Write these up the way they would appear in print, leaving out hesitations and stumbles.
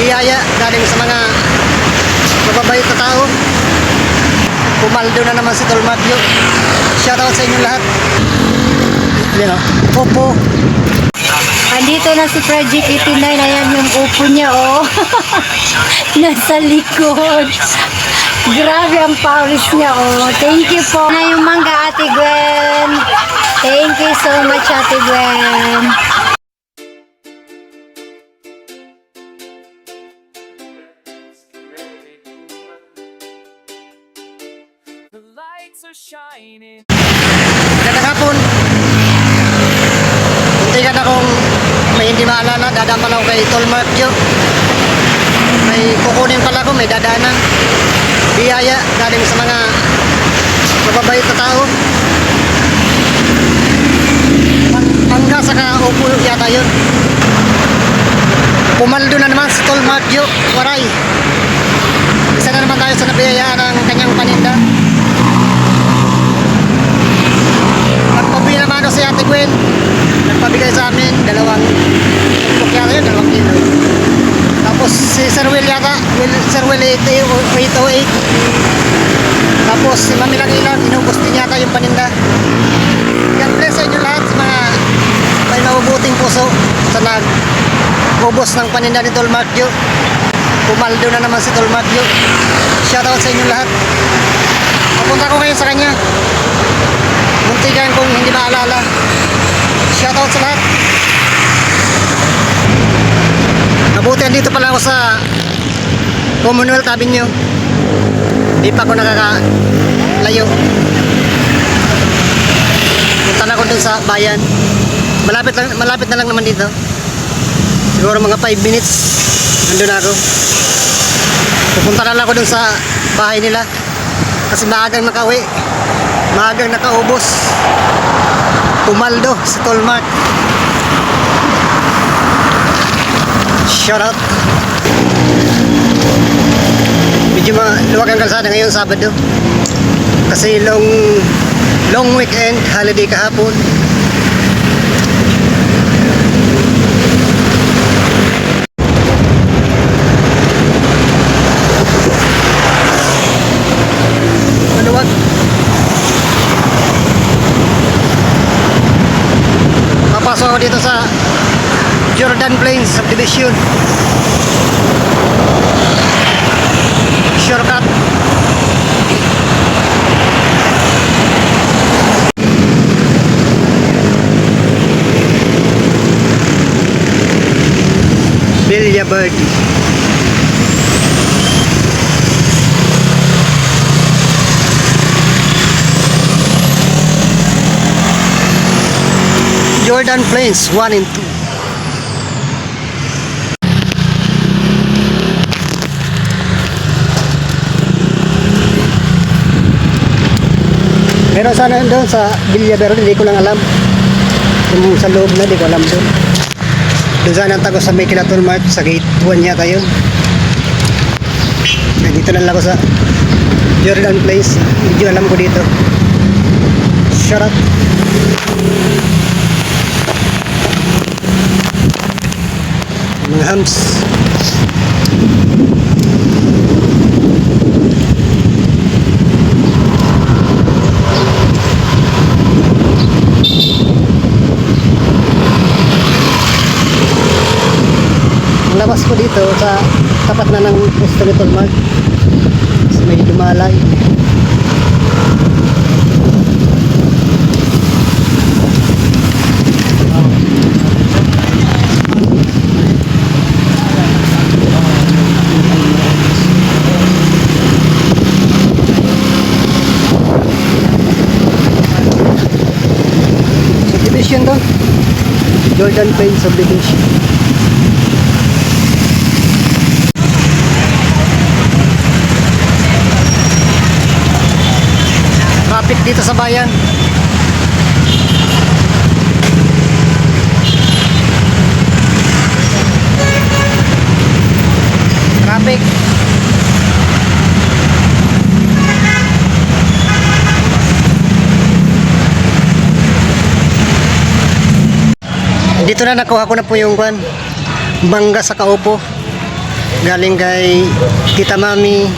biyaya galing sa mga mababait na tao. Pumaldo na naman si Tol Magyo. Shoutout sa inyo lahat. Yan o, Opo. Andito na si Project 89. Ayan yung upo niya, oh. Nasa likod. Grabe ang polish niya, oh. Thank you po. Na yung mangga, Ate Gwen. Thank you so much, Ate Gwen. Magandang hapon. Muntikan akong may hindi maalala. Dadaan pala ako kay Tol Magyo. May kukunin pala ako, may dadaanan. Biyaya galing sa mga mababait na tao. Mangga saka upo yata yun. Pumaldo na naman si Tol Magyo. Waray. Isa na naman tayo sa nabiyayaan ng kanyang paninda. Nagpabili naman si Ate Gwen. Nagpabigay sa amin dalawang yata yun, 2 kilo. Tapos si Sir Will yata, Sir Will 808. Tapos si Mami Langilan, inubos din yata yung paninda. God bless sa inyo lahat, sa mga may mabubuting puso sa nag-ubos ng paninda ni Tol Magyo. Pumaldo na naman si Tol Magyo. Shoutout sa inyo lahat. Papunta ko ngayon sa kanya. Muntikan kung hindi maalala. Shoutout sa lahat. Mabuti andito pala ako sa Commonwealth Avenue. Di pa ako nakakalayo. Punta na ako dun sa bayan. Malapit na lang naman dito. Siguro mga 5 minutes nandun na ako. Pupunta na lang ako dun sa bahay nila. Kasi maagang nakauwi. Maagang nakaubos. Pumaldo si Tol Mag. Shoutout. Medyo maluwag ang kalsada ngayon Sabado. Kasi long weekend, holiday kahapon. Maluwag. Papasok ako dito sa Jordan Plains Subdivision. Shortcut. Billiabird. Jordan Plains 1 and 2. Meron sana doon sa Billiabird, hindi ko lang alam. Yung sa loob na, hindi ko alam doon. Doon sana ang tago sa may kila Tol Mag, sa gate 1 yata yun. Dito lang ako sa Jordan Place. Hindi alam ko dito. Shut up. Mga hams. Labas ko dito sa tapat na ng pwesto ni Tol Mag. Kasi may dumalay. Subdivision doon. Jordan Plains Subdivision. Traffic dito sa bayan. Traffic. Dito na nakuha ko na po yung mangga sa kaupo. galing kay Tita Mami,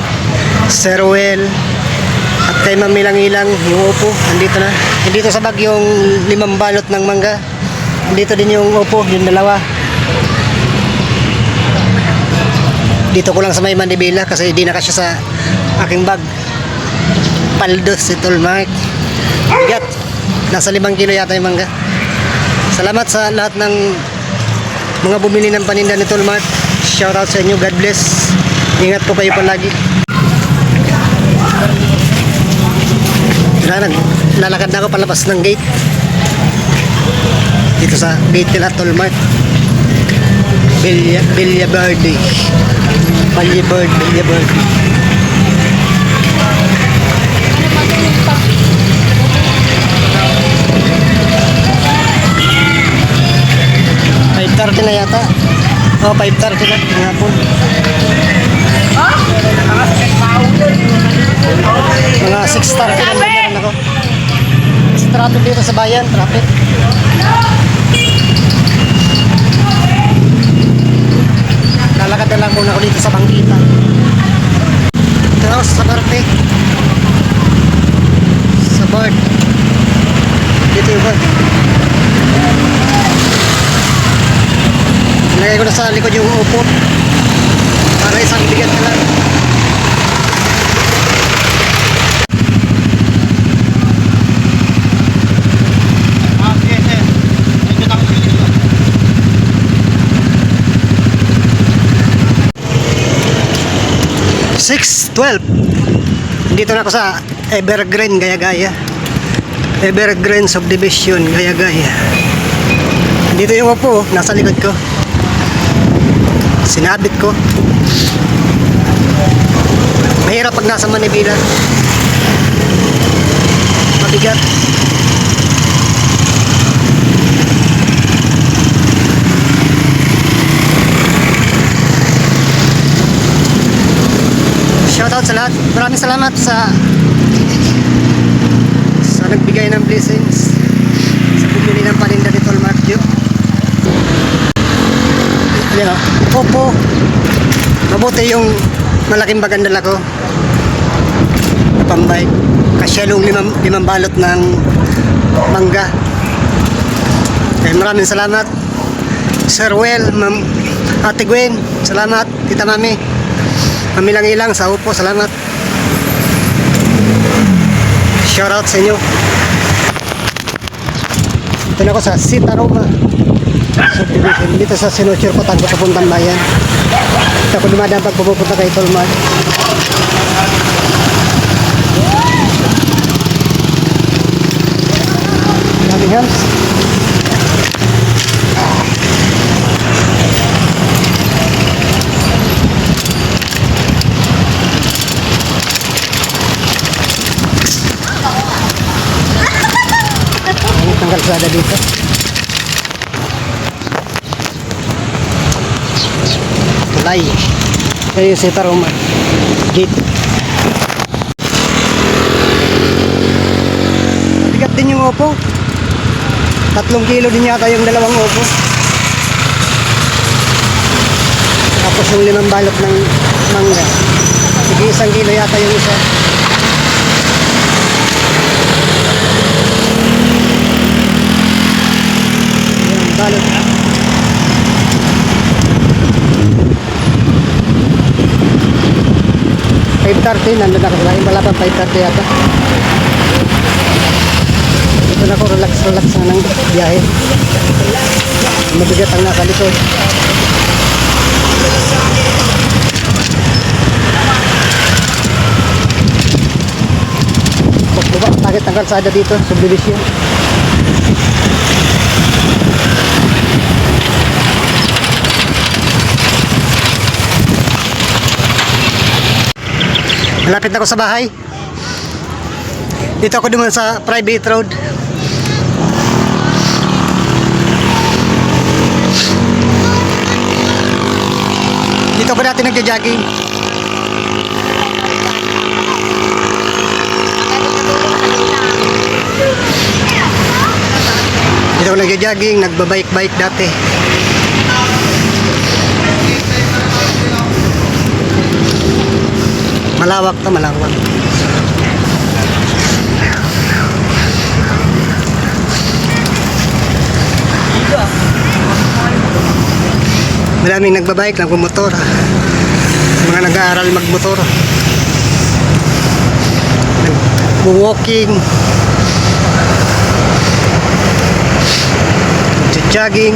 Sir Ruel, at kay Mami Langilang, yung upo, nandito na. Nandito sa bag yung 5 balot ng mangga. Nandito din yung upo, yung dalawa. Dito ko lang sa may Manibela kasi di na kasya sa aking bag. Paldos si Tolmark. Bigat. Nasa 5 kilo yata yung mangga. Salamat sa lahat ng mga bumili ng paninda ni Tolmark. Shoutout sa inyo. God bless. Ingat po kayo palagi. Lalakad na ako palabas ng gate. Dito sa gate nila Tolmark. Bilya Verde. Bilya Verde. $5.30 na yata. Oh, $5.30 na. Nga po. Mga 6:30 na meron ako. Kasi traffic dito sa bayan. Traffic. Lalakad na lang muna ako dito sa bangkita. Ito ako sa Barte. Sa board. Dito yung board. Nilagay ko na sa likod yung upo. Para isang bigat na lang. Dito na ako sa Evergreen, Gaya-Gaya. Evergreen Subdivision, Gaya-Gaya. Dito yung upo, nasa likod ko. Sinabit ko. Mahirap pag nasa Manibela. Mabigat. Shoutout sa lahat. Maraming salamat sa nagbigay ng blessings sa bumili ng paninda ni Tolmark. Ayan o, opo. Mabuti yung malaking bagang dala ko. Pambay. Kasya yung 5 balot ng mangga. Okay, maraming salamat. Sir Well, Ate Gwen, salamat. Tita Mami. Mami Langilang sa upo, salamat. Shoutout sa inyo. Ito na ako sa Sita Roma Subdivision. Dito sa Sinuchur ko, tagpo sa Puntang Bayan. Ito ako dumadaan pag pupunta kay Tolmark. Daming hams. Ang kalsada dito. Tulay. Kaya yung Sita Roma gate. Mabigat din yung upo. 3 kilo din yata yung dalawang upo. Tapos yung 5 balot ng mangga. Sige, 1 kilo yata yung isa. Balot. $5.30, nandun ako sa lahin. Wala pa $5.30 yata. Dito na ako, relax na ng biyahe. Mabigat ang nasa likod. Diba, takit ang kalsada dito, subdivision. Malapit na ako sa bahay. Dito ako duman sa private road. Dito ako dati nagja-jogging. Dito ako nagja-jogging, nagbabike-bike dati. Malawak to, malawak. Maraming nagbabike, nagmumotor. Mga nag-aaral magmotor. Nag-walking. Jogging.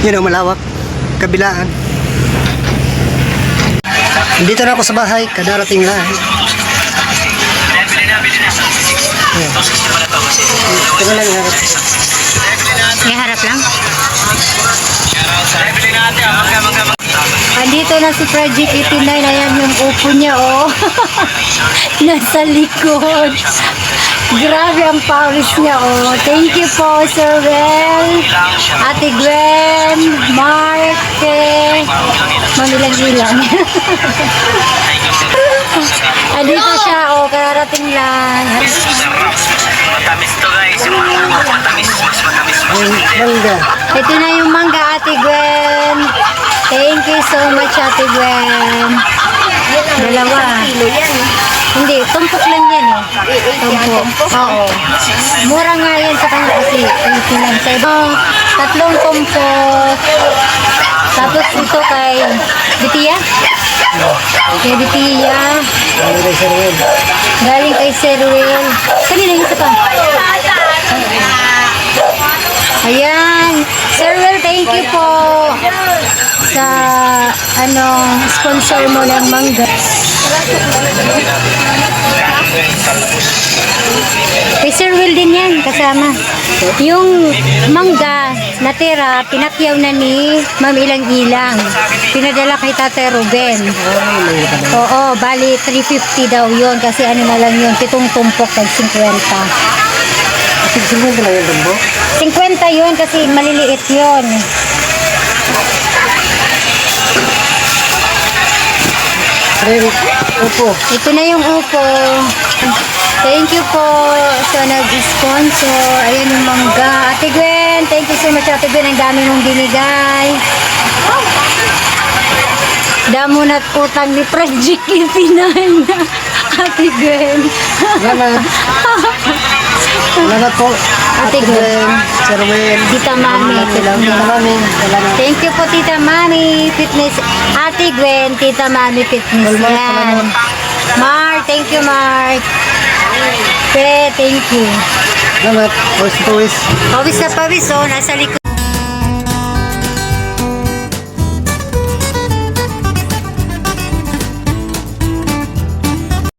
Yun ang malawak. Kabilaan. Dito na ako sa bahay. Kadarating lang. Ayan. Ito lang harap. May harap lang. Andito na si Project 89. Ayan yung upo niya, oh. Nasa likod. Grabe ang polish niya, oh. Thank you po, Sir Well, Ate Gwen, Mark, mamilang-ilang. Andito siya, oh. Kararating lang. Matamis to guys, yung matamis, mas matamis. Mangga. Ito na yung mangga, Ate Gwen. Thank you so much, Ate Gwen. Dalawa. Hindi, tumpok lang yan eh. Tumpok. Oo. Mura nga yan sa kanya kasi 89 sa iba. Tatlong tumpok. Tapos ito kay Bitia. Kay Bitia. Galing kay Sir Will. Kanina yung isa pa. Ayan. Sir Will, thank you po sa sponsor mo ng mangga. Kay Sir Will din yan, kasama. Yung mangga natira, pinakyaw na ni Ma'am Ilang-Ilang. Pinadala kay Tatay Ruben. Oo, bali 350 daw yun kasi ano na lang yun, 7 tumpok tag 50. 50 lang yung dumbo. 50 yun kasi maliliit yun. Upo. Ito na yung upo. Thank you po sa nag-sponsor. Ayan yung mangga. Ate Gwen, thank you so much, Ate Gwen. Ang dami mong binigay. Damo na't utang ni Project 89 na. Ate Gwen. Salamat. Salamat po. Ate Gwen. Sir Will. Tita Mami. Tita Mami. Salamat. Thank you po, Tita Mami Fitness. Ate Gwen, Tita Mami Fitness. Yan. Mark, thank you, Mark. Thank you. Salamat. Pawis. Pawis na pawis, oh. Nasa likod.